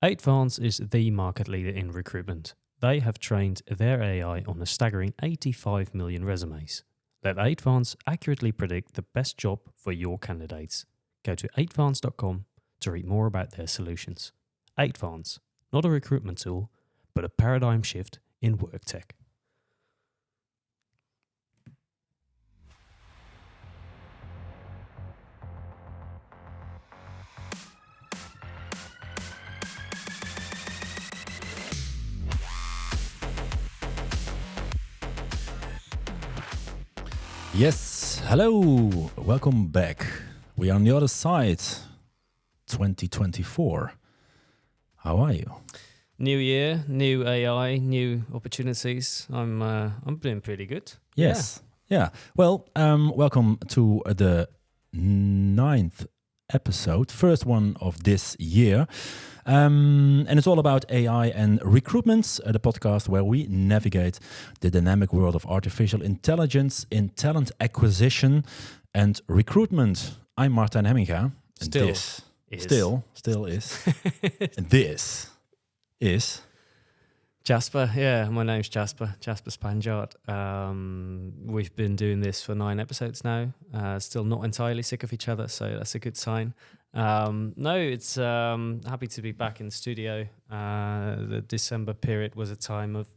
Advance is the market leader in recruitment. They have trained their AI on a staggering 85 million resumes. Let Advance accurately predict the best job for your candidates. Go to advance.com to read more about their solutions. Advance, not a recruitment tool, but a paradigm shift in work tech. Yes, hello, welcome back. We are on the other side, 2024. How are you? New year, new AI, new opportunities. I'm doing pretty good. Yes, yeah. Well, welcome to the 9th episode, first one of this year. And it's all about AI and recruitment, the podcast where we navigate the dynamic world of artificial intelligence in talent acquisition and recruitment. I'm Martijn Hemminga. And still is. And this is Jasper. Yeah, my name's Jasper Spanjaart. We've been doing this for 9 episodes now. Still not entirely sick of each other, so that's a good sign. It's happy to be back in the studio. The December period was a time of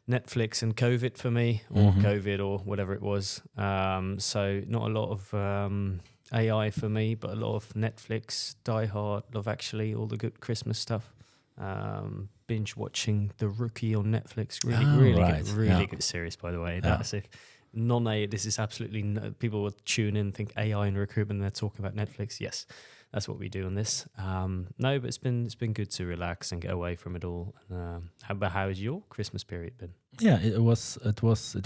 Netflix and COVID for me, or COVID or whatever it was. So not a lot of AI for me, but a lot of Netflix, Die Hard, Love Actually, all the good Christmas stuff. Binge watching The Rookie on Netflix. Really good series, by the way. Yeah. That's if non-AI, this is absolutely people will tune in and think AI and recruitment, they're talking about Netflix. Yes, that's what we do on this. But it's been good to relax and get away from it all. How has your Christmas period been? Yeah, it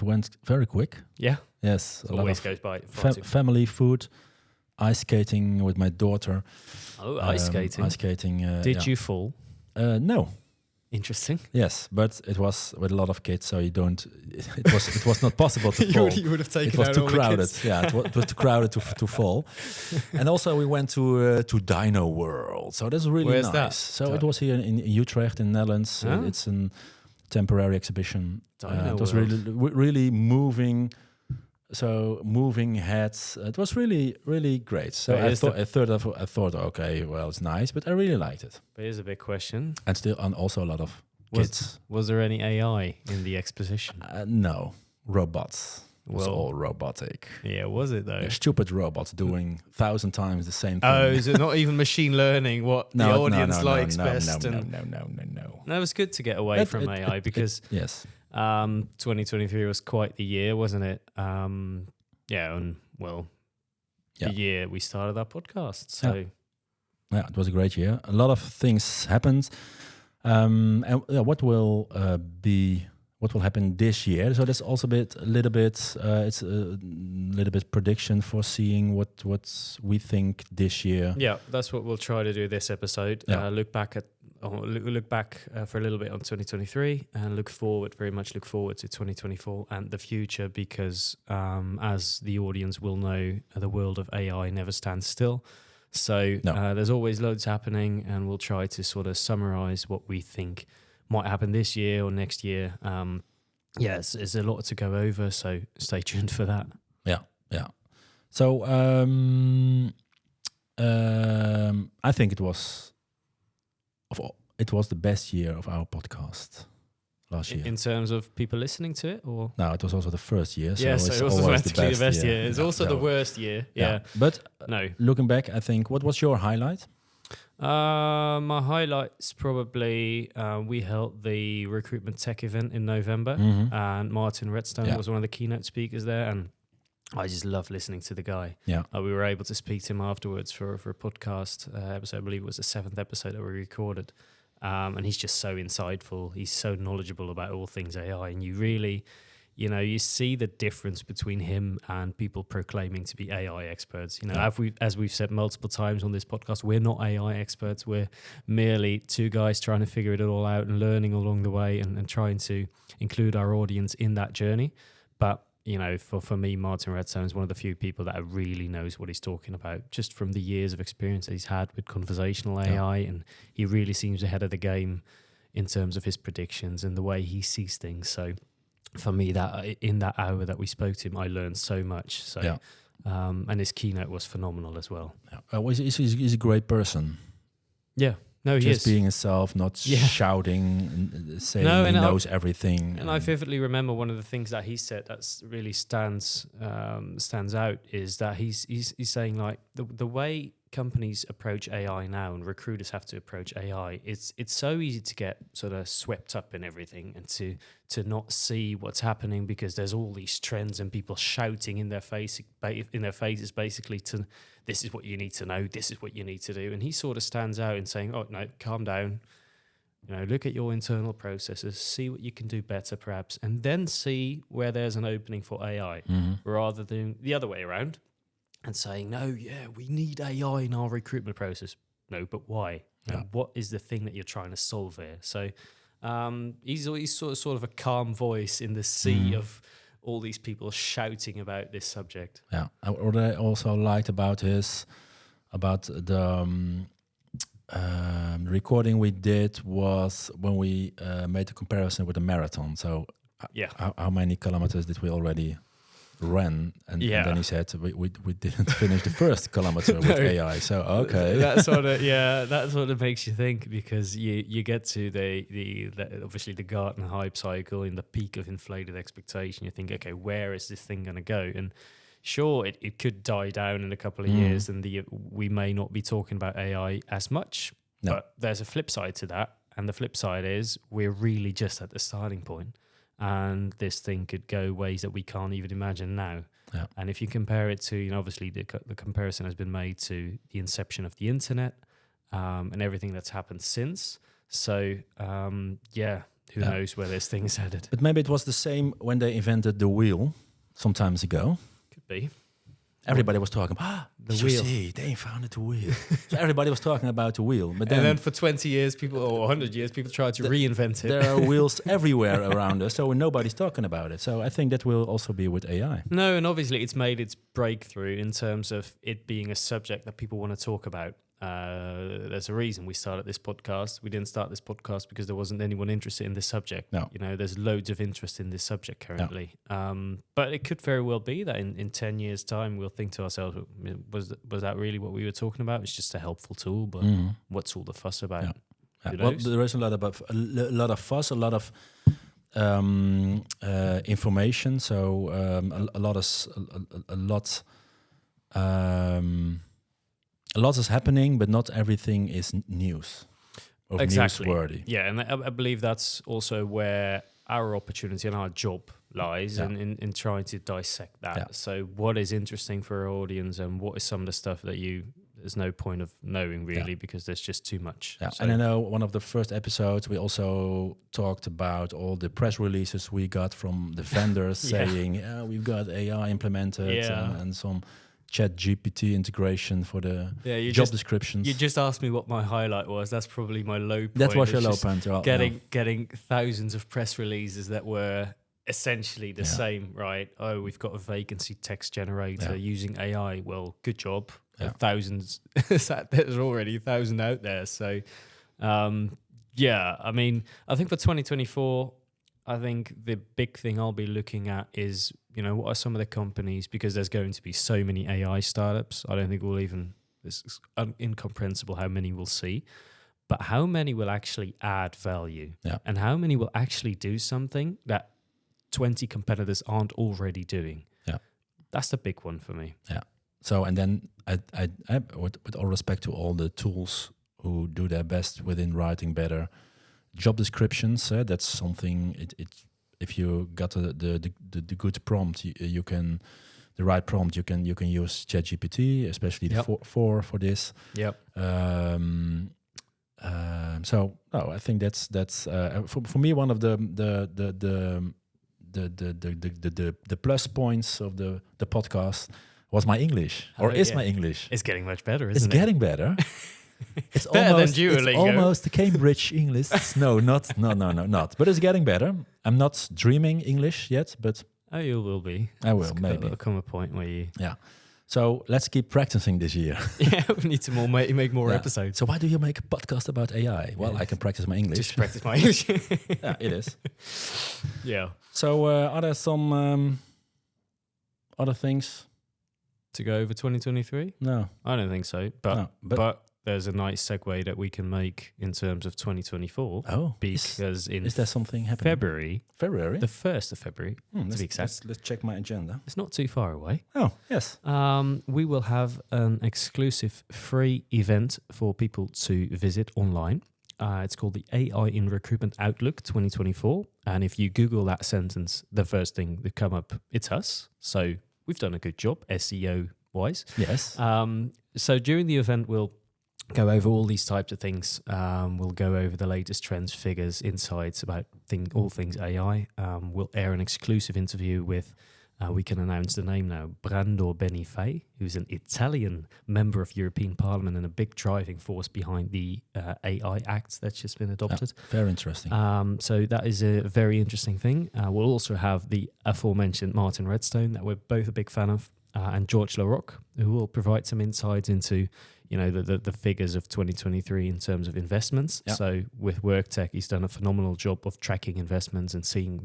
went very quick. Yeah, Yes, a lot always of goes by. family food, ice skating with my daughter. Oh, ice skating. Ice skating. Did you fall? No. Interesting. Yes, but it was with a lot of kids, so you don't. It was not possible to fall. you would have taken It was out too all the crowded. kids. Yeah, it was too crowded to fall. And also we went to Dino World, so that's really Where's nice. that? So it was here in Utrecht in Netherlands. Ah. It's a temporary exhibition. Dino it was World. really moving. So moving heads. It was really great. So But I thought, okay, well, it's nice, but I really liked it. But here's a big question. And also a lot of kids. Was there any AI in the exposition? No, robots. It was Well- all robotic. Yeah, was it though? Yeah, stupid robots doing 1,000 times the same thing. Oh, is it not even machine learning what the audience likes best? No. No, it was good to get away from AI because Yes. 2023 was quite the year, wasn't it? The year we started our podcast. So Yeah, it was a great year. A lot of things happened. And what will happen this year? So that's also it's a little bit prediction for seeing what we think this year. yeah, that's what we'll try to do this episode. Yeah. Look back for a little bit on 2023 and look forward to 2024 and the future because as the audience will know, the world of AI never stands still. So there's always loads happening and we'll try to sort of summarize what we think might happen this year or next year. It's a lot to go over, so stay tuned for that. Yeah. So I think it was the best year of our podcast last year. In terms of people listening to it, or No, it was also the first year. So so it's it was always automatically the best year. It's Yeah, also no. the worst year. Yeah. But No. looking back, I think, what was your highlight? My highlights probably we held the recruitment tech event in November, and Martijn was one of the keynote speakers there, and I just love listening to the guy. Yeah. We were able to speak to him afterwards for a podcast episode. I believe it was the 7th episode that we recorded. And he's just so insightful. He's so knowledgeable about all things AI. And you really, you see the difference between him and people proclaiming to be AI experts. As we've said multiple times on this podcast, we're not AI experts. We're merely two guys trying to figure it all out and learning along the way and trying to include our audience in that journey. But for me, Martin Redstone is one of the few people that really knows what he's talking about, just from the years of experience that he's had with conversational AI, and he really seems ahead of the game in terms of his predictions and the way he sees things. So for me, that in that hour that we spoke to him, I learned so much. So and his keynote was phenomenal as well. He's a great person. Yeah. No, he just is. being himself, not shouting and saying he knows everything. And I vividly remember one of the things that he said that's really stands out is that he's saying, like, the way companies approach AI now and recruiters have to approach AI, it's so easy to get sort of swept up in everything and to not see what's happening because there's all these trends and people shouting in their faces basically to, this is what you need to know, this is what you need to do. And he sort of stands out in saying, oh no, calm down, look at your internal processes, see what you can do better perhaps, and then see where there's an opening for AI, rather than the other way around and saying, no, we need AI in our recruitment process. No, but why? What is the thing that you're trying to solve here? So he's sort of a calm voice in the sea of all these people shouting about this subject. Yeah, what I also liked about the recording we did was when we made a comparison with the marathon. So how many kilometers did we already run? And then he said we didn't finish the first kilometer with AI. So okay, that sort of makes you think, because you get to the obviously the Gartner hype cycle in the peak of inflated expectation. You think, okay, where is this thing going to go? And sure, it could die down in a couple of years, and we may not be talking about AI as much. No. But there's a flip side to that, and the flip side is we're really just at the starting point. And this thing could go ways that we can't even imagine now. Yeah. And if you compare it to, obviously the comparison has been made to the inception of the internet and everything that's happened since. So, who knows where this thing is headed. But maybe it was the same when they invented the wheel some times ago. Could be. Everybody was talking about the wheel. See, they founded the wheel. So everybody was talking about the wheel. But then for 20 years, or 100 years, people tried to reinvent it. There are wheels everywhere around us, so nobody's talking about it. So I think that will also be with AI. No, and obviously it's made its breakthrough in terms of it being a subject that people want to talk about. There's a reason we started this podcast. We didn't start this podcast because there wasn't anyone interested in this subject. No. There's loads of interest in this subject currently. But it could very well be that in 10 years' time, we'll think to ourselves, was that really what we were talking about? It's just a helpful tool, but what's all the fuss about? Yeah. Well, there is a lot of fuss, a lot of information. So a lot is happening, but not everything is news. Exactly. Newsworthy. Yeah, and I believe that's also where our opportunity and our job lies in trying to dissect that. Yeah. So what is interesting for our audience, and what is some of the stuff that there's no point of knowing really, because there's just too much. Yeah. So. And I know one of the first episodes, we also talked about all the press releases we got from the vendors saying, we've got AI implemented and some ChatGPT integration for the job descriptions. You just asked me what my highlight was. That's probably my low point. That was your low point. Getting thousands of press releases that were essentially the same, right? Oh, we've got a vacancy text generator using AI. Well, good job. Thousands. There's already 1,000 out there. So, I mean, I think for 2024, I think the big thing I'll be looking at is, what are some of the companies, because there's going to be so many AI startups. I don't think it's incomprehensible how many we'll see, but how many will actually add value and how many will actually do something that 20 competitors aren't already doing. Yeah. That's the big one for me. Yeah. So, and then I with all respect to all the tools who do their best within writing better job descriptions, that's something. If you got the good prompt, you can the right prompt. You can use ChatGPT, especially for this. Yep. So I think that's for me one of the plus points of the podcast was my English, my English. It's getting much better, isn't it? It's getting better. It's better almost, than Duolingo. It's almost the Cambridge English. No, not. But it's getting better. I'm not dreaming English yet, but Oh, you will be. I will, maybe. There'll come a point where you... Yeah. So let's keep practicing this year. Yeah, we need to make more episodes. So why do you make a podcast about AI? Well, I can practice my English. Just practice my English. Yeah, it is. Yeah. So are there some other things? To go over 2023? No. I don't think so. But there's a nice segue that we can make in terms of 2024. Oh. Because is there something happening? February? The 1st of February, to be exact. Let's check my agenda. It's not too far away. Oh, yes. We will have an exclusive free event for people to visit online. It's called the AI in Recruitment Outlook 2024. And if you Google that sentence, the first thing that come up, it's us. So we've done a good job, SEO-wise. Yes. So during the event, we'll go over all these types of things. We'll go over the latest trends, figures, insights about all things AI. We'll air an exclusive interview with, we can announce the name now, Brando Benifei, who's an Italian member of European Parliament and a big driving force behind the AI Act that's just been adopted. Very interesting. So that is a very interesting thing. We'll also have the aforementioned Martin Redstone that we're both a big fan of, and George Larocque, who will provide some insights into the figures of 2023 in terms of investments. Yeah. So with WorkTech, he's done a phenomenal job of tracking investments and seeing,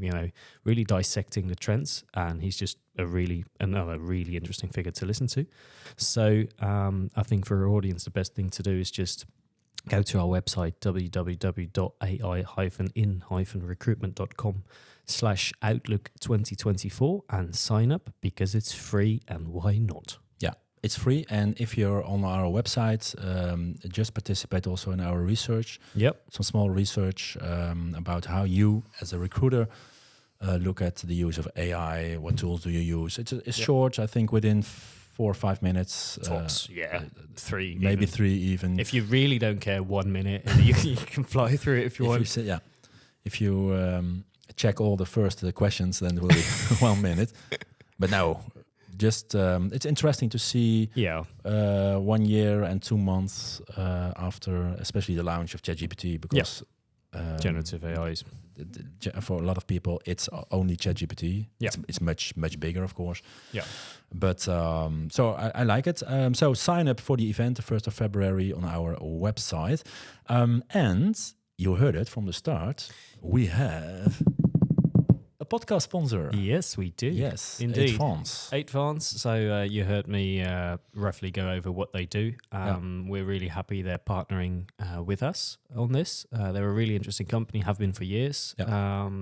really dissecting the trends. And he's just another really interesting figure to listen to. So I think for our audience, the best thing to do is just go to our website, www.ai-in-recruitment.com/Outlook 2024 and sign up because it's free, and why not? It's free, and if you're on our website, just participate also in our research. Yep. Some small research about how you, as a recruiter, look at the use of AI. What tools do you use? It's short, I think, within 4 or 5 minutes. Tops, 3. Maybe even. 3 even. If you really don't care, 1 minute, and you can fly through it if you want. If you check all the first questions, then it will be 1 minute. But no. Just it's interesting to see 1 year and 2 months after, especially the launch of ChatGPT, because generative AIs for a lot of people it's only ChatGPT. Yeah. It's much bigger, of course. Yeah, but so I like it. So sign up for the event, the 1st of February, on our website. And you heard it from the start. We have a podcast sponsor. Yes, we do. Yes, indeed. 8 Fonts. So you heard me roughly go over what they do. We're really happy they're partnering with us on this. They're a really interesting company, have been for years.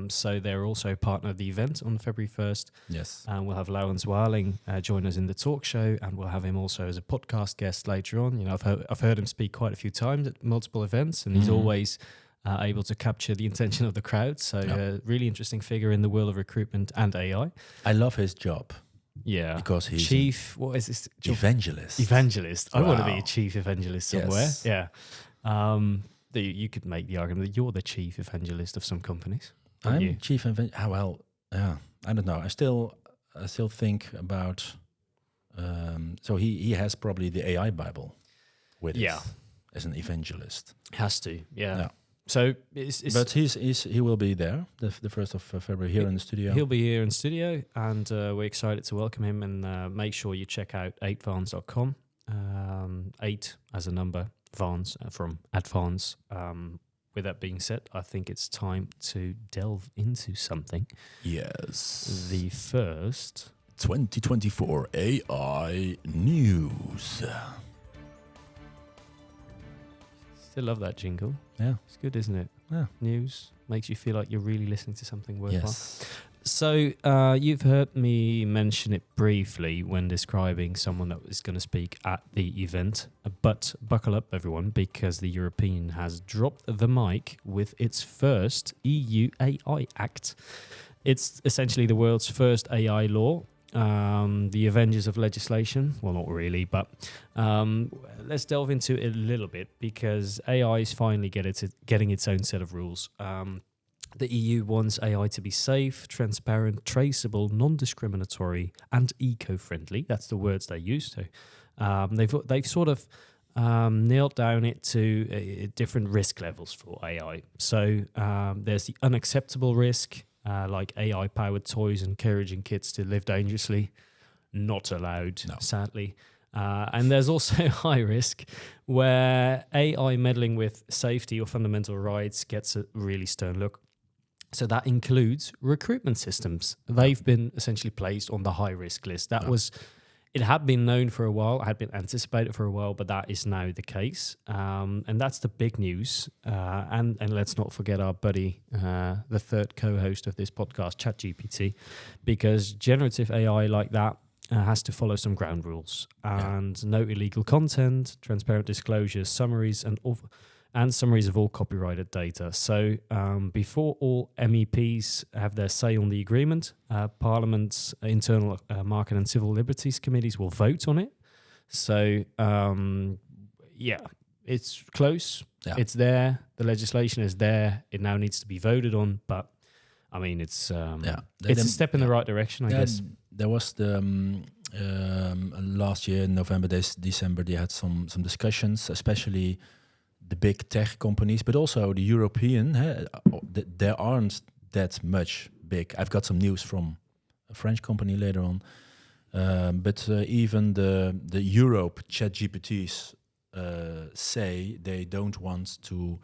So they're also a partner of the event on February 1st. Yes. And we'll have Laurens Waling join us in the talk show, and we'll have him also as a podcast guest later on. I've heard him speak quite a few times at multiple events, and he's always able to capture the attention of the crowd. So really interesting figure in the world of recruitment and AI. I love his job. Yeah. Because he's chief, what is this job? Evangelist. I want to be a chief evangelist somewhere. Yes. Yeah. You could make the argument that you're the chief evangelist of some companies. I'm chief evangelist. I don't know. I still think about, so he has probably the AI Bible with it as an evangelist. Has to, yeah. So, but he will be there the 1st of February here in the studio. He'll be here in studio, and we're excited to welcome him. And make sure you check out 8vans.com. 8 as a number, Vans from Advance. With that being said, I think it's time to delve into something. Yes. The first 2024 AI news. Still love that jingle. Yeah. It's good, isn't it? Yeah. News makes you feel like you're really listening to something worthwhile. Yes. So you've heard me mention it briefly when describing someone that was going to speak at the event. But buckle up, everyone, because the European has dropped the mic with its first EU AI Act. It's essentially the world's first AI law. The Avengers of legislation. Well, not really, but let's delve into it a little bit, because AI is finally getting its own set of rules. The EU wants AI to be safe, transparent, traceable, non-discriminatory, and eco-friendly. That's the words they use. So they've sort of nailed down it to different risk levels for AI. So there's the unacceptable risk. like AI-powered toys, encouraging kids to live dangerously. Not allowed, sadly. And there's also high risk where AI meddling with safety or fundamental rights gets a really stern look. So that includes recruitment systems. They've been essentially placed on the high risk list. It had been known for a while, had been anticipated for a while, but that is now the case. And that's the big news. And let's not forget our buddy, the third co-host of this podcast, ChatGPT, because generative AI like that has to follow some ground rules and no illegal content, transparent disclosures, summaries, and summaries of all copyrighted data. So before all MEPs have their say on the agreement, Parliament's Internal Market and Civil Liberties Committees will vote on it. So it's close. Yeah. It's there. The legislation is there. It now needs to be voted on. But I mean, it's a step in the right direction, I guess. There was the last year in November, December, they had some discussions, especially the big tech companies, but also the European. There aren't that much big. I've got some news from a French company later on, but even the Europe ChatGPTs say they don't want to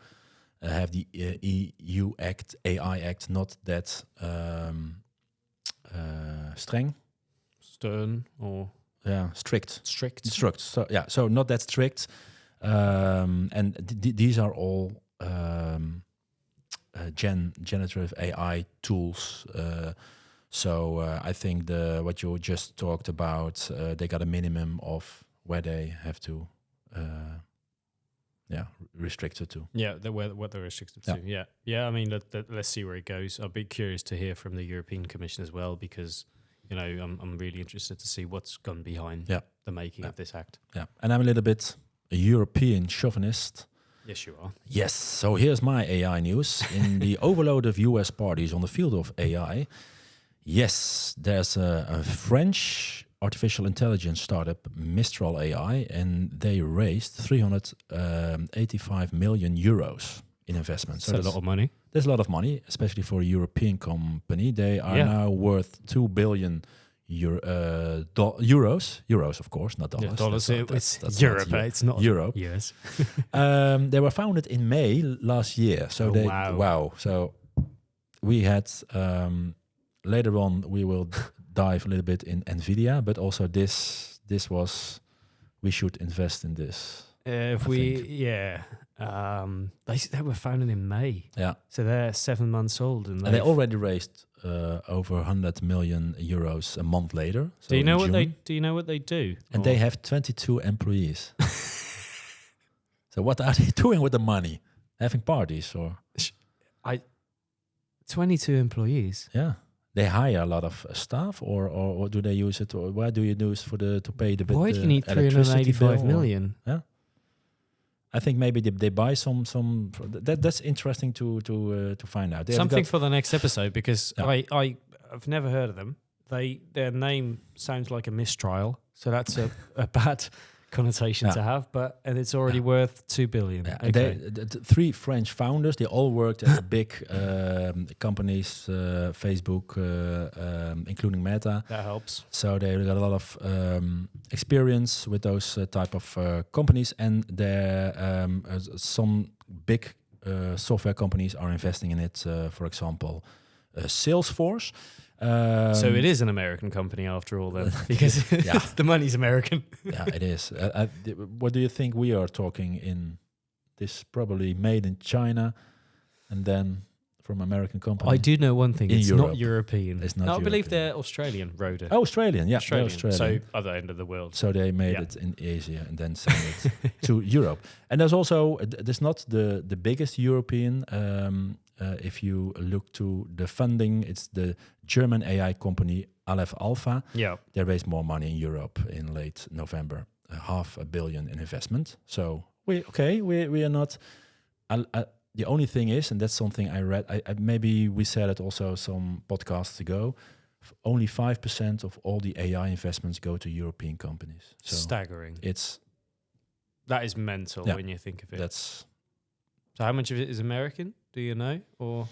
have the EU Act, AI Act, not that stern or strict. Strict. So not that strict. And these are all generative AI tools. So I think what you just talked about, they got a minimum of where they have to restrict it to. Yeah, what they're restricted to. Yeah. I mean, let's see where it goes. I'll be curious to hear from the European Commission as well, because I'm really interested to see what's gone behind the making of this act. Yeah, and I'm a little bit a European chauvinist. Yes, you are. Yes. So here's my AI news. In the overload of US parties on the field of AI, yes, there's a French artificial intelligence startup, Mistral AI, and they raised 385 million euros in investment. So that's a lot of money. There's a lot of money, especially for a European company. They are now worth 2 billion euros, of course, not dollars. Yeah, dollars. That's Europe. It's not Europe. Yes. They were founded in May last year. So wow. So we had later on we will dive a little bit in Nvidia, but also this was we should invest in this. They were founded in May. Yeah. So they're 7 months old, and they already raised over 100 million euros a month later. So do you know what they do? And they have 22 employees. So what are they doing with the money? Having parties or? 22 employees. Yeah. They hire a lot of staff, or do they use it? Or why do you use to pay the? Why do you need 385 million? Yeah. I think maybe they buy some. That's interesting to find out. Something for the next episode, because I've never heard of them. Their name sounds like a mistrial, so that's a bad connotation to have. And it's already worth 2 billion. Yeah. Okay. The 3 French founders, they all worked at big companies, Facebook, including Meta. That helps. So they got a lot of experience with those type of companies, and some big software companies are investing in it. For example, Salesforce. So it is an American company after all, then, because the money's American. Yeah, it is. What do you think we are talking in? This probably made in China, and then from American company. I do know one thing. It's Europe. not European. It's not. No, I European. believe they're Australian. Rhoda. Oh, Australian. Yeah, Australian. So other end of the world. So they made it in Asia and then sent it to Europe. And there's also there's not the biggest European. If you look to the funding, it's the German AI company Aleph Alpha. Yeah, they raised more money in Europe in late November, $500 million in investment. So we are not. The only thing is, and that's something I read. Maybe we said it also some podcasts ago. Only 5% of all the AI investments go to European companies. So staggering. That is mental when you think of it. That's. So how much of it is American? Do you know? Or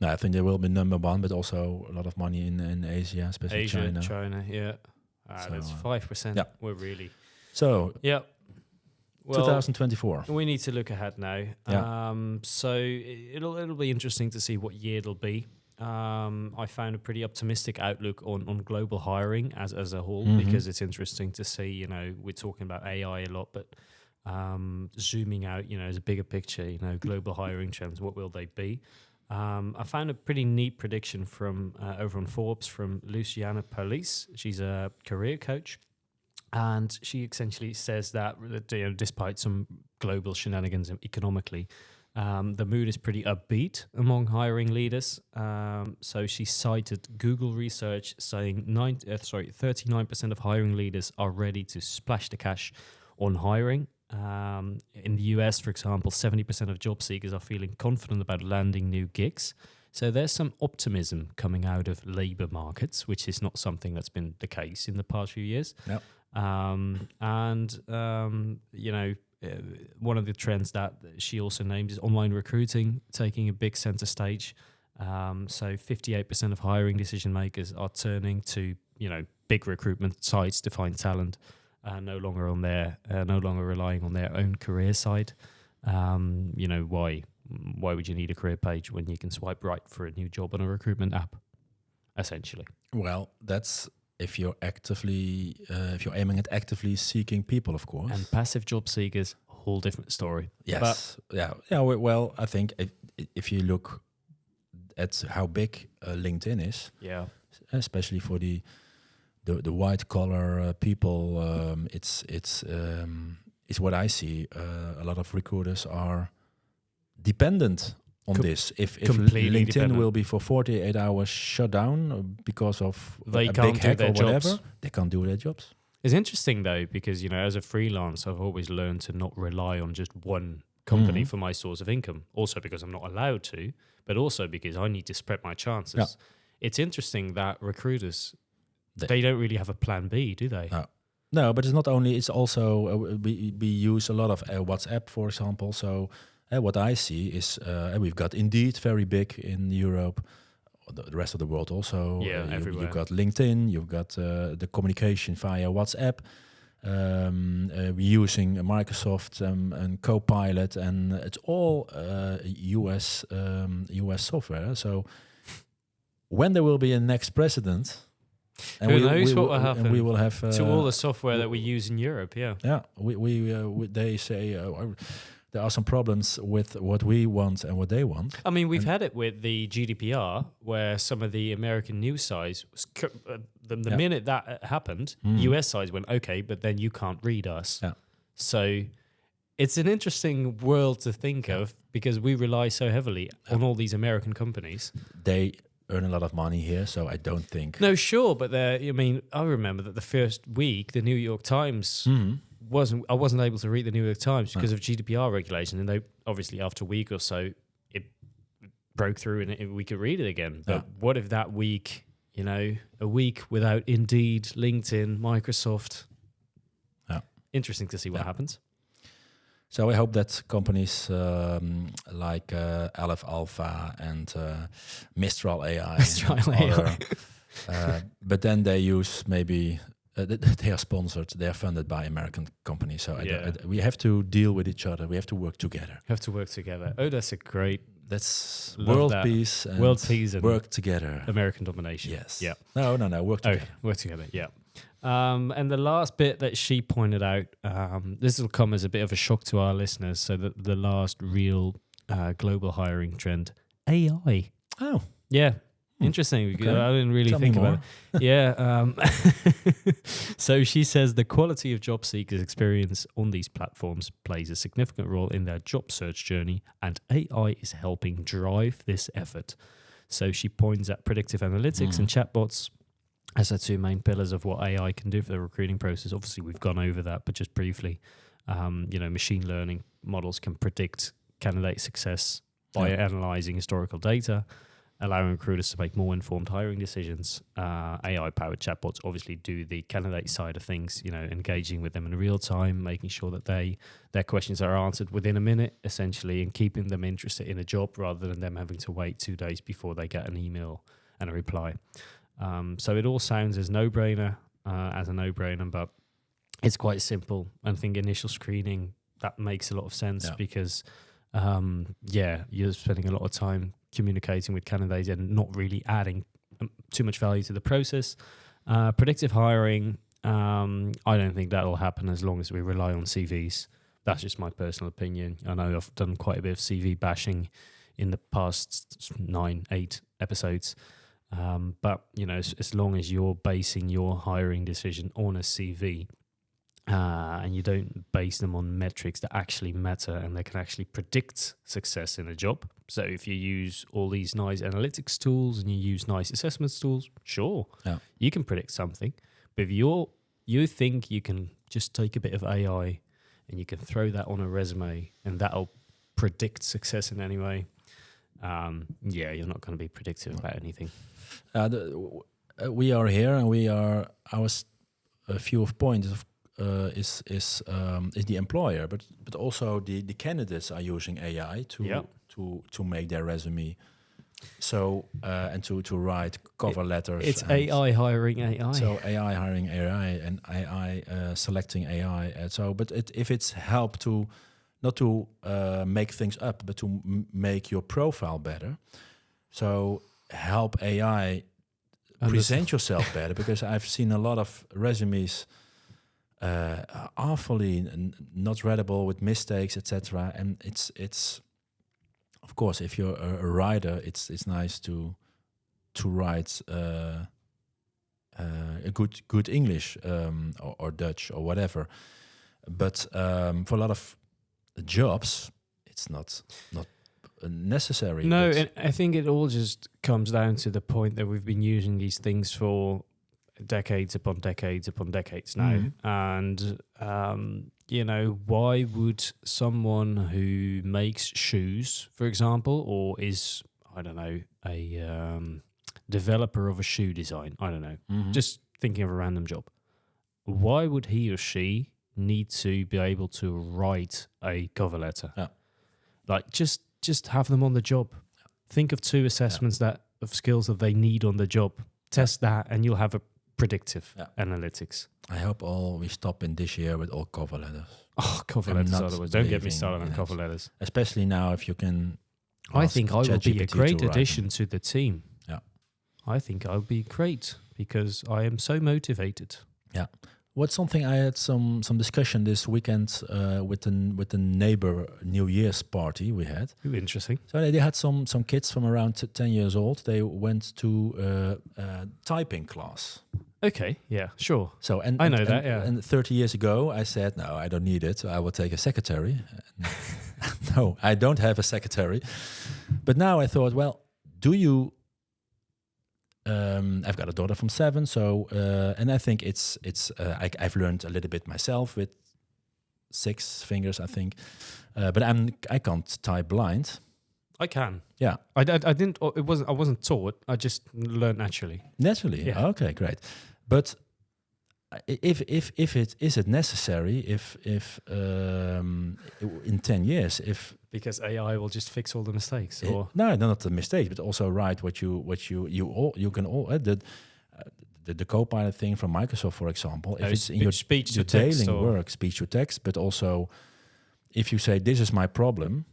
No, I think they will be number one, but also a lot of money in Asia, especially China, yeah. So, That's 5%. yeah. We're really... So, Yeah. Well, 2024. we need to look ahead now. Yeah. So it'll be interesting to see what year it'll be. I found a pretty optimistic outlook on global hiring as a whole, because it's interesting to see, you know, we're talking about AI a lot, but zooming out, you know, as a bigger picture, you know, global hiring trends, what will they be? I found a pretty neat prediction from over on Forbes from Luciana Police. She's a career coach. And she essentially says that, you know, despite some global shenanigans economically, the mood is pretty upbeat among hiring leaders. So she cited Google research saying 39% of hiring leaders are ready to splash the cash on hiring. In the US, for example, 70% of job seekers are feeling confident about landing new gigs. So there's some optimism coming out of labor markets, which is not something that's been the case in the past few years. Yep. You know, one of the trends that she also named is online recruiting taking a big center stage. So 58% of hiring decision makers are turning to, you know, big recruitment sites to find talent, no longer relying on their own career site. You know, why would you need a career page when you can swipe right for a new job on a recruitment app, essentially? Well, that's if you're aiming at actively seeking people, of course. And passive job seekers, whole different story. Yes. Well, I think if you look at how big LinkedIn is, especially for the white collar people, it's what I see. A lot of recruiters are dependent on this. If LinkedIn dependent. will be for 48 hours shut down because of They a can't big do hack their or whatever, jobs. they can't do their jobs. It's interesting though, because, you know, as a freelance, I've always learned to not rely on just one company for my source of income. Also because I'm not allowed to, but also because I need to spread my chances. Yeah. It's interesting that recruiters, they don't really have a plan B, do they? No, but it's not only, it's also, we use a lot of WhatsApp, for example. So what I see is we've got Indeed very big in Europe, the rest of the world also. Everywhere. You've got LinkedIn, you've got the communication via WhatsApp. We're using Microsoft and Copilot, and it's all US software. So when there will be a next president, and who knows what will happen? And we will have to all the software that we use in Europe. Yeah. They say there are some problems with what we want and what they want. I mean, we've had it with the GDPR, where some of the American news sites, the minute that happened, US sites went, okay, but then you can't read us. Yeah. So it's an interesting world to think of, because we rely so heavily on all these American companies. They earn a lot of money here, so I don't think... No, sure, but I mean, I remember that the first week, the New York Times... I wasn't able to read the New York Times because of GDPR regulation, and they obviously after a week or so it broke through and we could read it again. But what if that week, you know, a week without Indeed, LinkedIn, Microsoft? Interesting to see what happens. So I hope that companies like Aleph Alpha and Mistral AI, but then they use maybe. They are sponsored. They are funded by American companies. So we have to deal with each other. We have to work together. Oh, that's a great. That's world peace. And world peace and work together. American domination. Yes. Yeah. No. Work together. Work together. Yeah. And the last bit that she pointed out, this will come as a bit of a shock to our listeners. So the last real global hiring trend, AI. Oh. Yeah. Interesting. Okay. I didn't really think about it. Yeah. So she says the quality of job seekers' experience on these platforms plays a significant role in their job search journey, and AI is helping drive this effort. So she points at predictive analytics and chatbots as the two main pillars of what AI can do for the recruiting process. Obviously, we've gone over that, but just briefly, machine learning models can predict candidate success by analyzing historical data. allowing recruiters to make more informed hiring decisions. AI-powered chatbots obviously do the candidate side of things, engaging with them in real time, making sure that their questions are answered within a minute, essentially, and keeping them interested in a job rather than them having to wait 2 days before they get an email and a reply. So it all sounds as a no-brainer, but it's quite simple. I think initial screening, that makes a lot of sense because, you're spending a lot of time communicating with candidates and not really adding too much value to the process. Predictive hiring, I don't think that'll happen as long as we rely on CVs. That's just my personal opinion. I know I've done quite a bit of CV bashing in the past 9-8 episodes. But, as long as you're basing your hiring decision on a CV, and you don't base them on metrics that actually matter and they can actually predict success in a job. So if you use all these nice analytics tools and you use nice assessments tools, sure, you can predict something. But if you think you can just take a bit of AI and you can throw that on a resume and that'll predict success in any way, you're not going to be predictive about anything. We are here and a few of points of is the employer, but also the candidates are using AI to make their resume. So and to write cover letters. It's AI hiring AI. So AI hiring AI and AI selecting AI. And so, but if it's help to not to make things up, but to make your profile better. So help AI present yourself better, because I've seen a lot of resumes awfully not readable with mistakes, etc. And it's of course, if you're a writer, it's nice to write a good English or Dutch or whatever. But for a lot of jobs, it's not necessary. No, and I think it all just comes down to the point that we've been using these things for decades upon decades upon decades now. And, why would someone who makes shoes, for example, or is, I don't know, a developer of a shoe design, I don't know, just thinking of a random job, why would he or she need to be able to write a cover letter? Like, just have them on the job. Think of 2 assessments of skills that they need on the job. Test that, and you'll have a predictive analytics. I hope we stop in this year with all cover letters. Oh, cover letters! Otherwise, don't get me started on cover letters. Especially now, if you can. I think I will be a ChatGPT great addition to the team. Yeah, I think I'll be great because I am so motivated. Yeah. What's something I had some discussion this weekend with the neighbor New Year's party we had. Ooh, interesting. So they had some kids from around 10 years old. They went to typing class. Okay, yeah, sure. So I know that. Yeah. And 30 years ago, I said, no, I don't need it. I will take a secretary. No, I don't have a secretary. But now I thought, well, do you? I've got a daughter from 7, so and I think I've learned a little bit myself with 6 fingers, I think, but I can't type blind. I can. Yeah, I didn't. I wasn't taught. I just learned naturally. Naturally. Yeah. Okay, great. But if is it necessary if in 10 years because AI will just fix all the mistakes, or no, not the mistakes, but also write what you can all the Copilot thing from Microsoft, for example. If it's in your speech your to text daily work, speech to text, but also if you say this is my problem,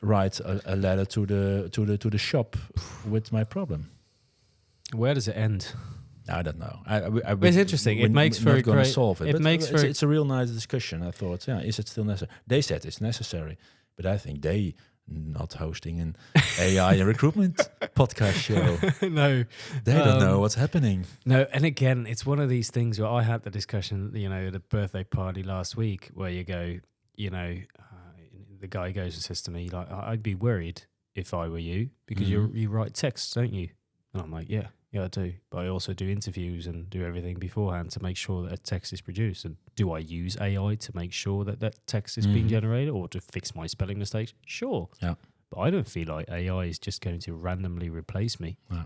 write a letter to the shop with my problem. Where does it end? I don't know. It's interesting. It makes for a great. Solve it. It makes for. It's a real nice discussion. I thought, is it still necessary? They said it's necessary, but I think they not hosting an AI and recruitment podcast show. No, they don't know what's happening. No, and again, it's one of these things where I had the discussion, at a birthday party last week, where you go, the guy goes and says to me, like, I'd be worried if I were you, because you write texts, don't you? And I'm like, yeah, I do. But I also do interviews and do everything beforehand to make sure that a text is produced. And do I use AI to make sure that text is being generated, or to fix my spelling mistakes? Sure. Yeah. but I don't feel like AI is just going to randomly replace me. Yeah.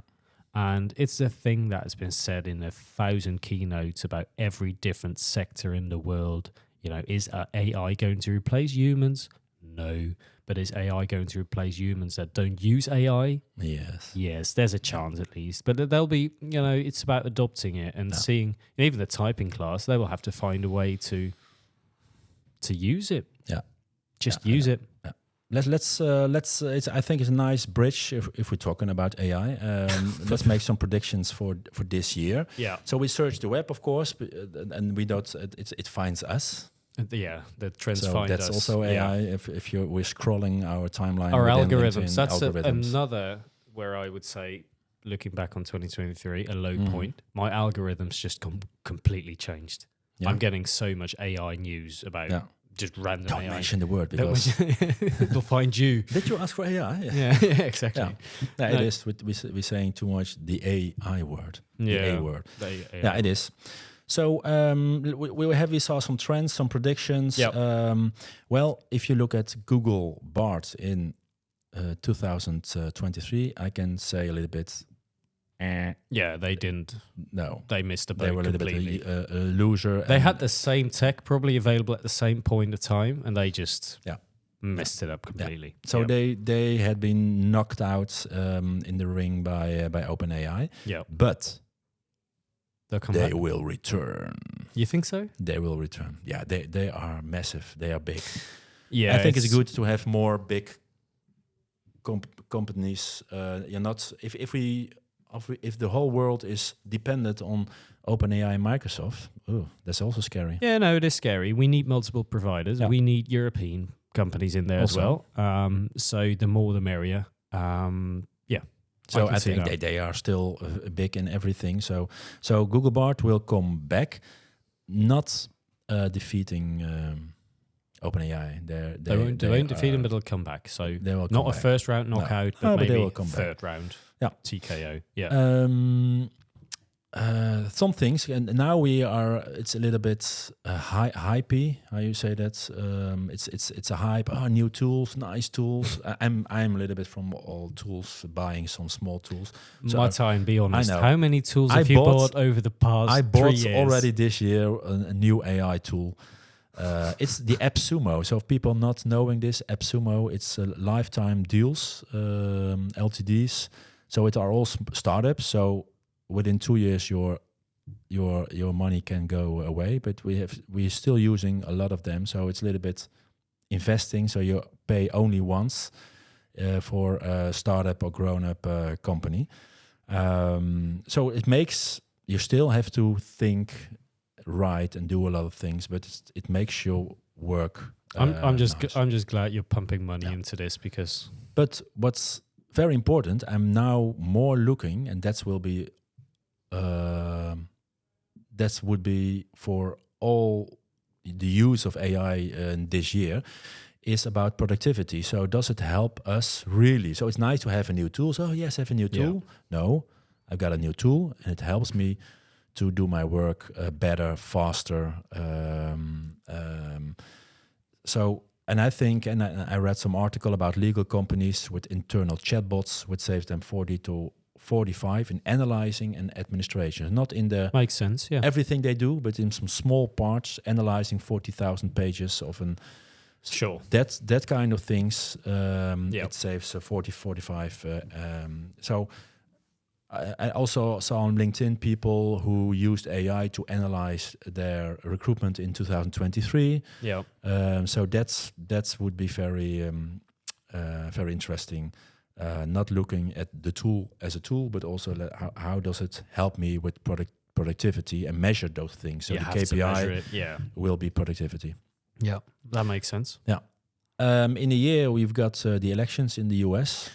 And it's a thing that has been said in 1,000 keynotes about every different sector in the world. You know, is AI going to replace humans? No. But is AI going to replace humans that don't use AI? Yes. Yes, there's a chance at least. But there'll be, you know, it's about adopting it and seeing, even the typing class, they will have to find a way to use it. Yeah. Just use it. Yeah. Let's. I think it's a nice bridge if we're talking about AI. Let's make some predictions for this year. Yeah. So we search the web, of course, and we don't. It finds us. Yeah, the trends So find that's us. also AI. Yeah. If we're scrolling our timeline, Our within algorithms. LinkedIn, That's algorithms. another where I would say, looking back on 2023, a low point. My algorithms just completely changed. Yeah. I'm getting so much AI news about just random Don't AI. mention the word because They'll find you. did you ask for AI? Yeah, exactly. Yeah. It is. We're saying too much the AI word. Yeah, The A word. Yeah, it is. So we saw some trends, some predictions. Yep. Well, if you look at Google Bard in 2023, I can say a little bit. Yeah, they didn't. No, They missed a boat they were a little completely. bit a loser. They had the same tech probably available at the same point of time, and they just messed it up completely. So they had been knocked out in the ring by OpenAI. Yeah, but they'll come they back. will return. You think so? They will return. Yeah, they are massive. They are big. Yeah, I think it's good to have more big companies. You're not if the whole world is dependent on OpenAI and Microsoft. Oh, that's also scary. Yeah, no, it is scary. We need multiple providers. Yeah. We need European companies in there Also. as well. So the more the merrier. Yeah. So can I see think that. they are still big in everything. So Google Bard will come back, not defeating OpenAI. They won't defeat them, but it'll come back. So they will not come a back. first round knockout, No, but but they maybe will come back. third round. Yeah. TKO. Yeah. Some things, and now we are. It's a little bit hypey. How you say that? It's a hype. Oh, new tools, nice tools. I'm a little bit from all tools, buying some small tools. So Martijn, be honest. know. How many tools I have you bought- bought over the past I 3 bought years? already this year a new AI tool. It's the AppSumo. So if people not knowing this, AppSumo, it's lifetime deals, LTDs. So it are all startups. So within 2 years, your money can go away. But we're still using a lot of them. So it's a little bit investing. So you pay only once for a startup or grown-up company. So it makes you still have to think right and do a lot of things, but it makes your work. I'm just nice. I'm just glad you're pumping money Yeah. into this because But what's very important, I'm now more looking, and that would be for all the use of AI this year, is about productivity. So does it help us really? So it's nice to have a new tool. So yes, I have a new tool. Yeah. No, I've got a new tool, and it helps me to do my work better, faster. So, and I think, and I read some article about legal companies with internal chatbots, which saves them 40 to 45 in analyzing and administration. Not in the makes sense. Yeah. everything they do, but in some small parts, analyzing 40,000 pages of an. Sure. That kind of things. Yeah. It saves 40, 45. So I also saw on LinkedIn people who used AI to analyze their recruitment in 2023. Yeah. So that would be very very interesting. Not looking at the tool as a tool, but also how does it help me with productivity and measure those things. So You the have to measure KPI it. Yeah. will be productivity. Yeah. That makes sense. Yeah. In a year, we've got the elections in the US.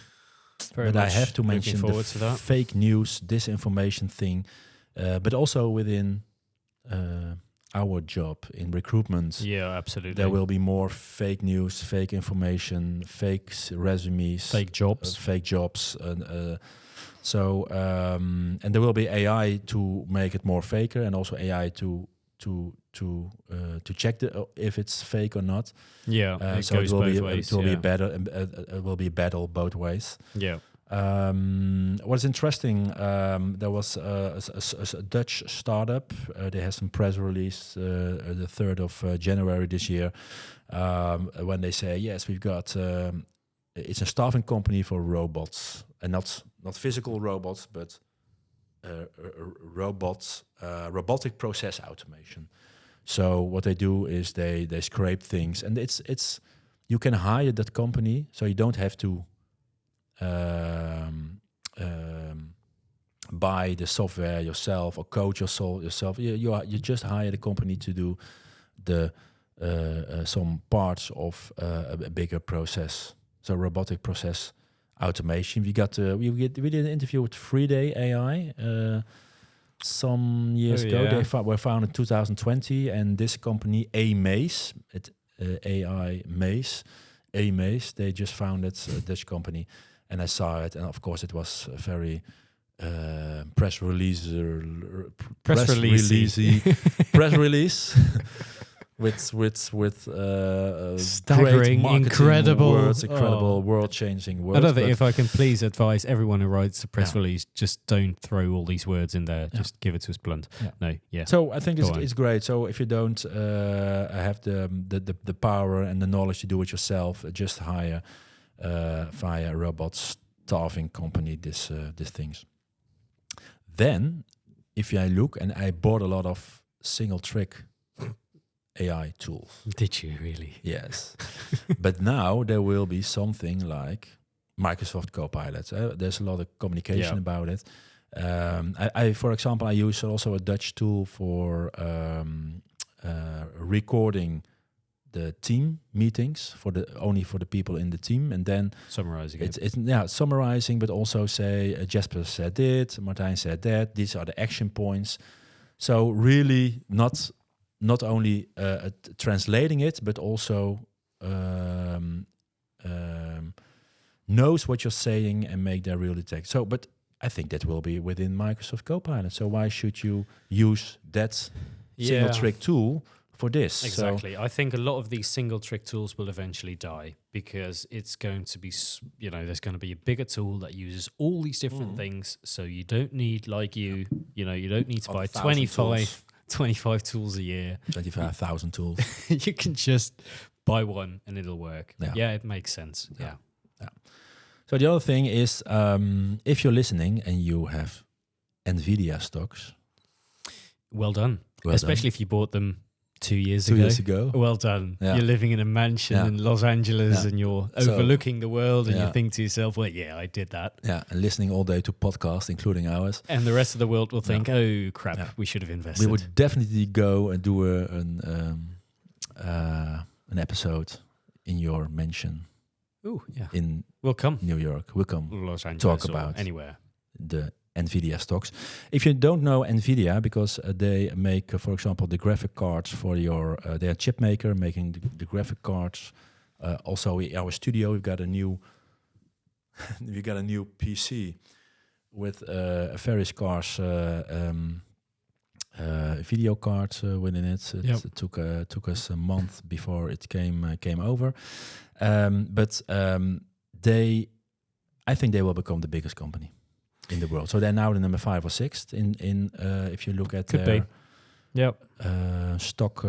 Very But I much have to looking mention the forward to that. fake news, disinformation thing, but also within our job in recruitment. Yeah, absolutely. There will be more fake news, fake information, fake resumes, fake jobs. fake jobs, and and there will be AI to make it more faker, and also AI to to check if it's fake or not. Yeah, it so goes it will both be ways. it will be yeah. a battle. It will be a battle both ways. Yeah. What's interesting, there was a Dutch startup. They had some press release the 3rd of January this year, when they say, yes, we've got, it's a staffing company for robots, and not physical robots, but robotic process automation. So what they do is they scrape things, and it's you can hire that company, so you don't have to buy the software yourself or code yourself. You just hire the company to do the some parts of a bigger process. So robotic process automation. We did an interview with 3D AI some years ago. Yeah. They were founded in 2020, and this company AMaze, AI Maze, AMaze, they just founded a Dutch company. And I saw it, and of course it was a very press release with staggering, great incredible words, incredible world-changing words. I don't think if I can please advise everyone who writes a press release, just don't throw all these words in there. Just give it to us blunt. Yeah. No, yeah. So I think it's great. So if you don't have the power and the knowledge to do it yourself, just hire via a robot staffing company these things. Then, if I look, and I bought a lot of single trick AI tools. Did you really? Yes. But now there will be something like Microsoft Copilot. There's a lot of communication about it. I, for example, I use also a Dutch tool for recording the team meetings only for the people in the team, and then summarizing it's summarizing, but also say Jasper said it, Martijn said that, these are the action points. So really not only translating it, but also knows what you're saying and make that real detect. So, but I think that will be within Microsoft Copilot. So why should you use that single trick tool for this? Exactly. So I think a lot of these single trick tools will eventually die because it's going to be, there's going to be a bigger tool that uses all these different things. So you don't need, you don't need to buy 25 tools a year. 25,000 tools. You can just buy one and it'll work. Yeah, it makes sense. Yeah. So the other thing is, if you're listening and you have Nvidia stocks, well done. Especially if you bought them 2 years ago. Well done. Yeah. You're living in a mansion in Los Angeles and you're overlooking the world and you think to yourself, well, yeah, I did that. Yeah, and listening all day to podcasts, including ours. And the rest of the world will think, oh, crap, we should have invested. We would definitely go and do an episode in your mansion. Oh, yeah. We'll come. New York. We'll come. Los Angeles, talk about anywhere. The Nvidia stocks. If you don't know Nvidia, because they make, for example, the graphic cards for your, they're a chip maker making the graphic cards. Also, in our studio, we've got a new PC with a very scarce video card within it. It took us a month before it came over. But I think they will become the biggest company in the world. So they're now the number 5 or 6 in if you look at their stock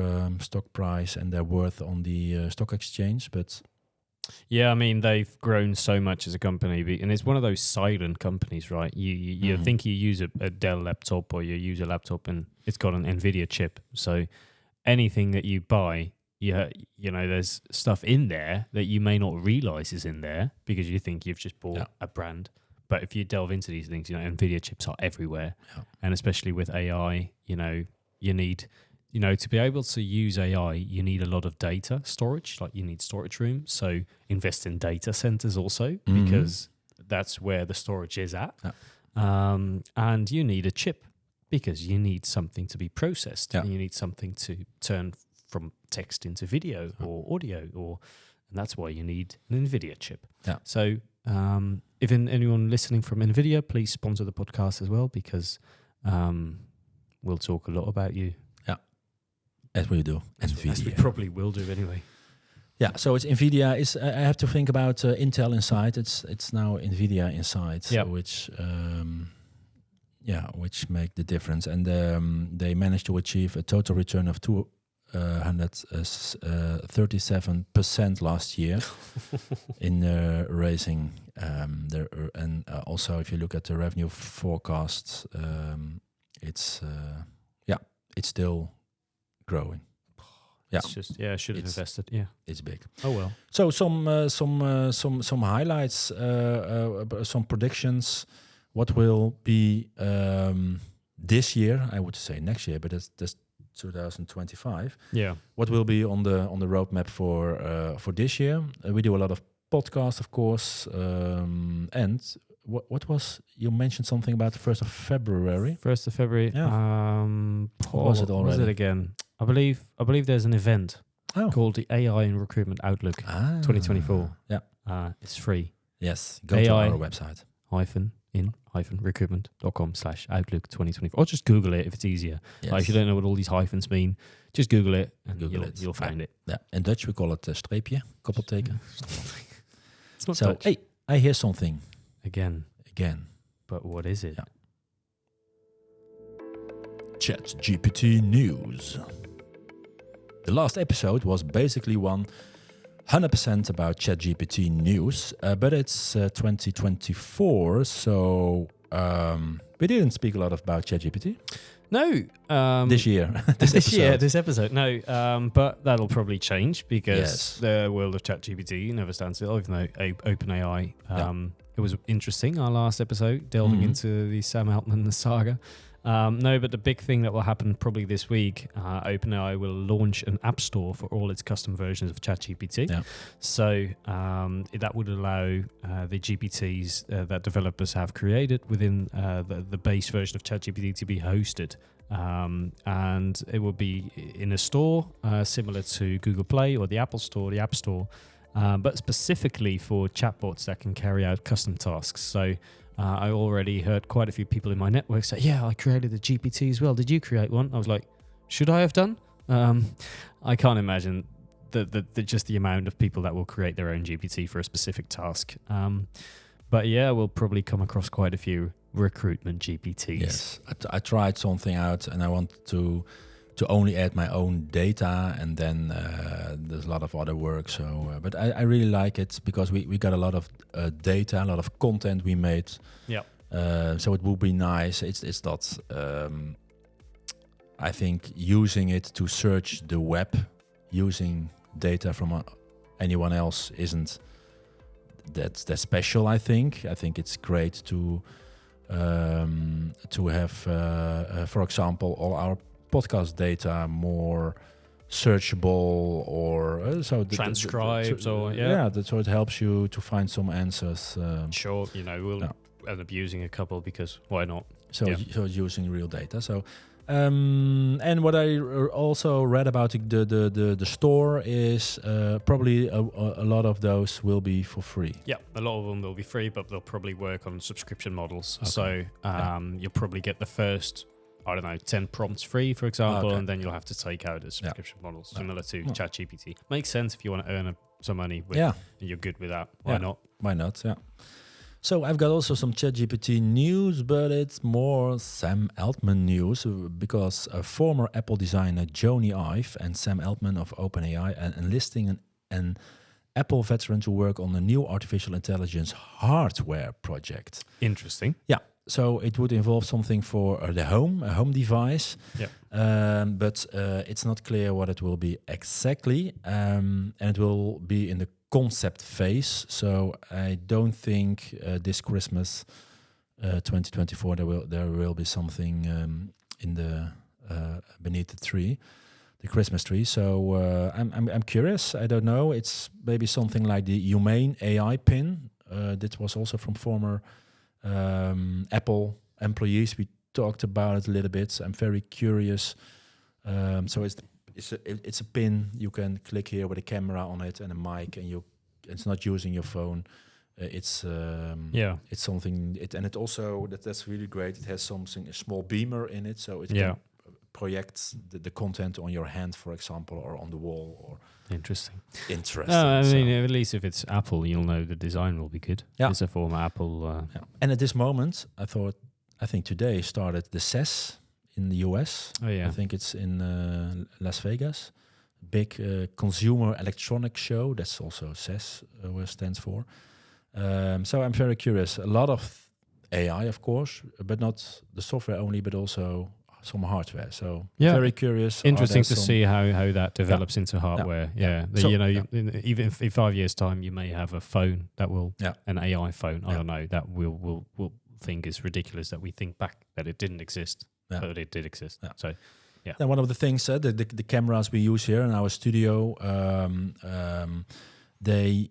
price and their worth on the stock exchange. But yeah, I mean, they've grown so much as a company, and it's one of those silent companies, right? You think you use a Dell laptop or you use a laptop and it's got an Nvidia chip. So anything that you buy, there's stuff in there that you may not realize is in there because you think you've just bought a brand. But if you delve into these things, Nvidia chips are everywhere. Yeah. And especially with AI, you need, to be able to use AI, you need a lot of data storage, like you need storage room. So invest in data centers also, because that's where the storage is at. Yeah. And you need a chip because you need something to be processed. Yeah. And you need something to turn from text into video or audio, and that's why you need an Nvidia chip. Yeah. So if anyone listening from Nvidia, please sponsor the podcast as well, because we'll talk a lot about you. As we do. As we Nvidia. probably will do anyway. Yeah, so it's Nvidia. I have to think about Intel inside. It's now Nvidia inside, which make the difference. And they managed to achieve a total return of 237% last year in raising also if you look at the revenue forecasts, it's still growing. It's just I should have invested. Yeah, it's big. Oh well. So some highlights, some predictions. What will be this year? I would say next year, but that's 2025. Yeah. What will be on the roadmap for this year? We do a lot of podcasts, of course, and. What was you mentioned something about the 1st of February? 1st of February. Yeah. Paul, was it already? Was it again? I believe there's an event called the AI and Recruitment Outlook 2024. Yeah. It's free. Yes. Go to our website. -recruitment.com/outlook 2024. Or just Google it if it's easier. Yes. Like if you don't know what all these hyphens mean, just Google it and you'll find it. Yeah. In Dutch we call it streepje, koppelteken. It's not so, Dutch. Hey, I hear something. Again. But what is it? Yeah. ChatGPT news. The last episode was basically 100% about ChatGPT news, but it's 2024, so we didn't speak a lot about ChatGPT. No. This year. This episode. No, but that'll probably change because the world of ChatGPT never stands still, even though OpenAI, it was interesting, our last episode, delving into the Sam Altman saga. No, but the big thing that will happen probably this week, OpenAI will launch an app store for all its custom versions of ChatGPT. Yeah. So that would allow the GPTs that developers have created within the base version of ChatGPT to be hosted. And it will be in a store similar to Google Play or the Apple Store, the App Store, but specifically for chatbots that can carry out custom tasks. So I already heard quite a few people in my network say, yeah, I created a GPT as well. Did you create one? I was like, should I have done? I can't imagine just the amount of people that will create their own GPT for a specific task. But yeah, we'll probably come across quite a few recruitment GPTs. Yes, I tried something out and I want to only add my own data, and then there's a lot of other work. So, but I really like it because we got a lot of data, a lot of content we made. Yeah. So it would be nice. It's not. I think using it to search the web, using data from anyone else isn't that special. I think it's great to have, for example, all our podcast data more searchable or transcribed so it helps you to find some answers. Sure, we'll end up using a couple because why not? So using real data. So and what I also read about the store is probably a lot of those will be for free. Yeah, a lot of them will be free, but they'll probably work on subscription models. Okay. So you'll probably get the first 10 prompts free, for example, and then you'll have to take out a subscription model similar to ChatGPT. Makes sense if you want to earn some money with and you're good with that. Why not? Why not? Yeah. So I've got also some ChatGPT news, but it's more Sam Altman news because a former Apple designer Jony Ive and Sam Altman of OpenAI are enlisting an Apple veteran to work on a new artificial intelligence hardware project. Interesting. Yeah. So it would involve something for a home device, but it's not clear what it will be exactly, and it will be in the concept phase. So I don't think this Christmas, 2024, there will be something in the beneath the tree, the Christmas tree. So I'm curious. I don't know. It's maybe something like the Humane AI pin. That was also from former Apple employees. We talked about it a little bit. So I'm very curious. So it's a pin you can click here with a camera on it and a mic, and it's not using your phone. It's something. And it also that's really great. It has something, a small beamer in it, so it can project the content on your hand, for example, or on the wall, or Interesting. interesting. I mean, at least if it's Apple, you'll know the design will be good. Yeah. It's a former Apple. Yeah. And at this moment, I think today started the CES in the US. Oh yeah. I think it's in Las Vegas. Big consumer electronic show. That's also CES stands for. So I'm very curious. A lot of AI, of course, but not the software only, but also some hardware. So very curious. Interesting to see how that develops into hardware. Yeah. So, even in 5 years' time, you may have a phone that will an AI phone. I don't know, that will think is ridiculous that we think back that it didn't exist, but it did exist. Yeah. So. Yeah. And one of the things, the cameras we use here in our studio, they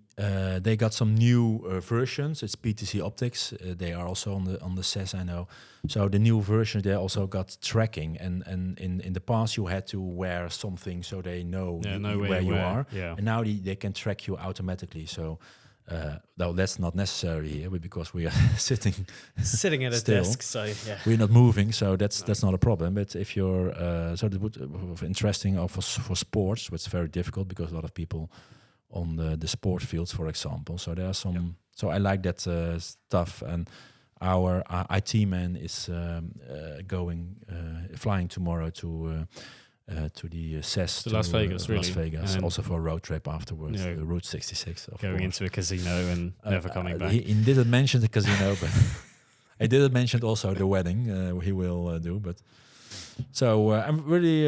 got some new versions. It's PTC optics. They are also on the CES, I know. So the new version, they also got tracking. And in the past, you had to wear something so they know where you are. Yeah. And now they can track you automatically. So. Though that's not necessary here because we are sitting at a still. desk, so we're not moving, so that's not a problem. But if you're so it would interesting for sports, it's very difficult because a lot of people on the sport fields, for example. So there are some. So I like that stuff, and our IT man is flying tomorrow to the CES to Las Vegas, Las Vegas, also for a road trip afterwards, Route 66. Going into a casino and never coming back. He didn't mention the casino, but he didn't mention also the wedding he will do. But so I'm really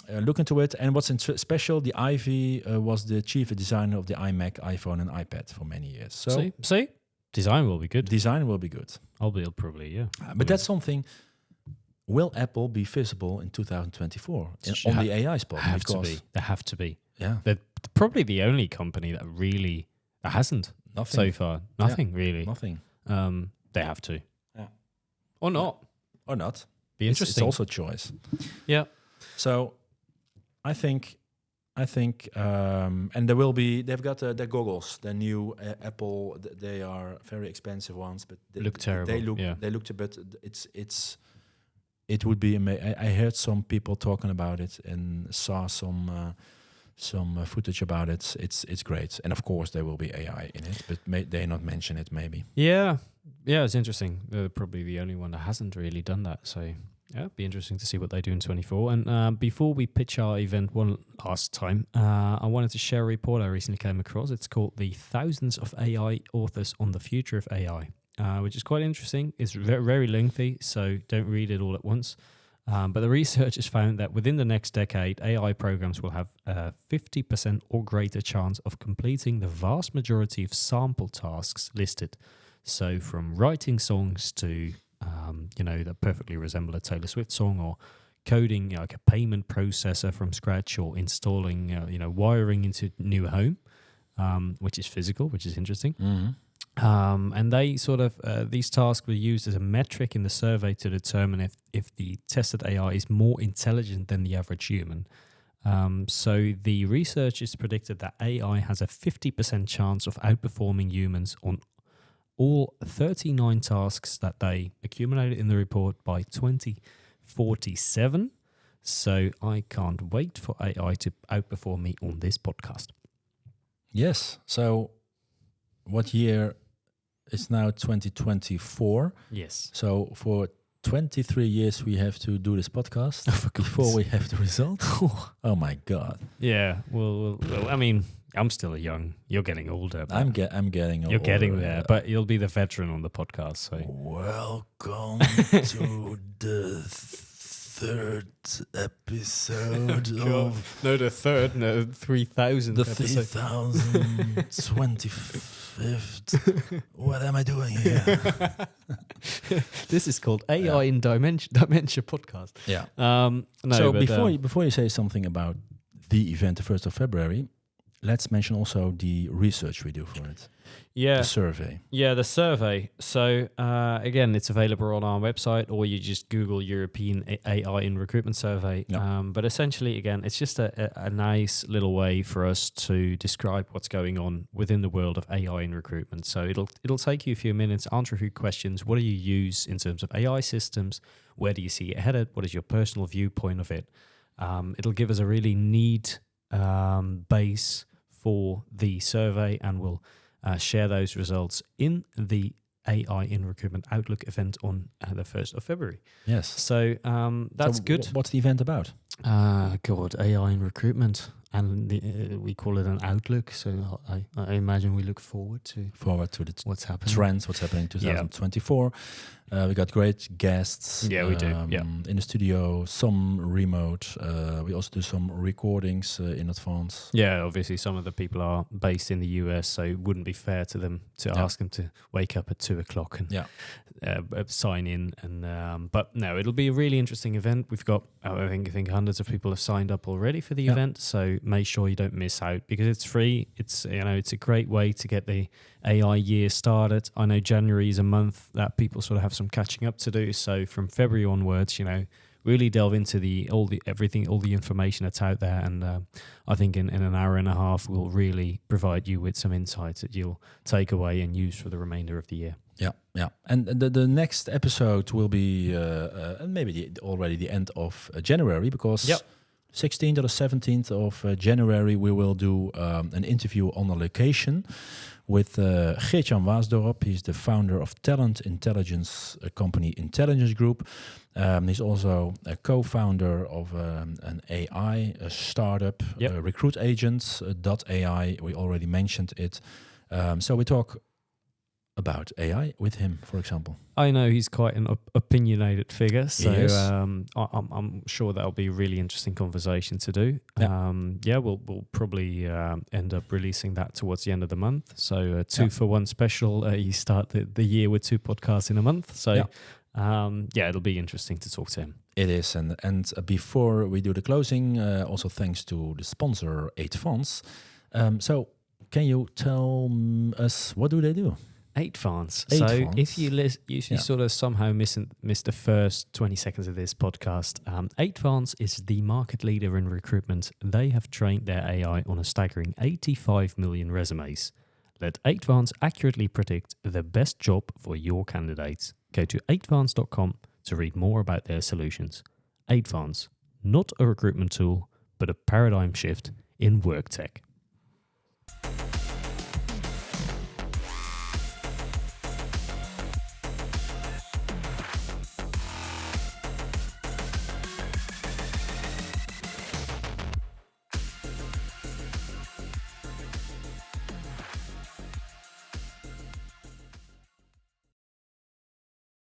looking to it. And what's special, the Ivy was the chief designer of the iMac, iPhone, and iPad for many years. So see, design will be good. Design will be good. Probably, but that's something. Will Apple be visible in 2024 on the AI spot? They have to be. Yeah. They're probably the only company that hasn't so far. Nothing really. Nothing. They have to. Yeah. Or not. Or not. Be interesting. It's also choice. Yeah. So I think, and they've got their goggles, the new Apple. They are very expensive ones, but they look terrible. They look a bit. It would be amazing. I heard some people talking about it and saw some footage about it. It's great, and of course there will be AI in it, but they not mention it maybe. Yeah, it's interesting. They're probably the only one that hasn't really done that. So it'd be interesting to see what they do in 24. And before we pitch our event one last time, I wanted to share a report I recently came across. It's called "The Thousands of AI Authors on the Future of AI." Which is quite interesting. It's very, very lengthy, so don't read it all at once. But the research has found that within the next decade, AI programs will have a 50% or greater chance of completing the vast majority of sample tasks listed. So from writing songs to, that perfectly resemble a Taylor Swift song, or coding like a payment processor from scratch, or installing, wiring into a new home, which is physical, which is interesting. Mm-hmm. And they these tasks were used as a metric in the survey to determine if the tested AI is more intelligent than the average human. So the researchers predicted that AI has a 50% chance of outperforming humans on all 39 tasks that they accumulated in the report by 2047. So I can't wait for AI to outperform me on this podcast. Yes. So what year? It's now 2024. Yes. So for 23 years we have to do this podcast before we have the result. Oh my God. Yeah. Well, I mean, I'm still young. You're getting older. I'm getting older. You're getting there, but you'll be the veteran on the podcast. So welcome to the third episode of... No, the third, no, 3000th the 3025th. What am I doing here? This is called AI in Dementia podcast. Yeah. No, so before you say something about the event, the 1st of February, let's mention also the research we do for it. the survey? Yeah, the survey. So again, it's available on our website, or you just Google European AI in Recruitment Survey. Yeah. But essentially, again, it's just a nice little way for us to describe what's going on within the world of AI in recruitment. So it'll take you a few minutes, answer a few questions. What do you use in terms of AI systems? Where do you see it headed? What is your personal viewpoint of it? It'll give us a really neat base for the survey, and we'll share those results in the AI in Recruitment Outlook event on the 1st of February. Yes. So that's good. What's the event about? God, AI in recruitment. And we call it an outlook. So I imagine we look forward to what's happening. Trends, what's happening in 2024. We got great guests. Yeah, we do. In the studio, some remote. We also do some recordings in advance. Yeah, obviously some of the people are based in the US, so it wouldn't be fair to them to ask them to wake up at 2:00 and sign in. And but no, it'll be a really interesting event. We've got I think hundreds of people have signed up already for the event, so make sure you don't miss out because it's free. It's it's a great way to get the AI year started. I know January is a month that people sort of have some catching up to do. So from February onwards, really delve into all the information that's out there. And I think in an hour and a half, we'll really provide you with some insights that you'll take away and use for the remainder of the year. Yeah. And the next episode will be maybe already the end of January, because 16th or the 17th of January, we will do an interview on a location with Geert-Jan Waasdorp. He's the founder of talent intelligence company Intelligence Group. He's also a co-founder of an AI startup, recruitagents.ai. We already mentioned it. So we talk about AI with him, for example. I know he's quite an opinionated figure, so I'm sure that'll be a really interesting conversation to do. We'll probably end up releasing that towards the end of the month. So 2-for-1 special. You start the year with 2 podcasts in a month. So it'll be interesting to talk to him. It is, and before we do the closing, also thanks to the sponsor 8Fonts. So can you tell us, what do they do? 8Fonts. So if you sort of somehow missed the first 20 seconds of this podcast, 8Fonts is the market leader in recruitment. They have trained their AI on a staggering 85 million resumes. Let 8Fonts accurately predict the best job for your candidates. Go to 8fonts.com to read more about their solutions. 8Fonts, not a recruitment tool, but a paradigm shift in work tech.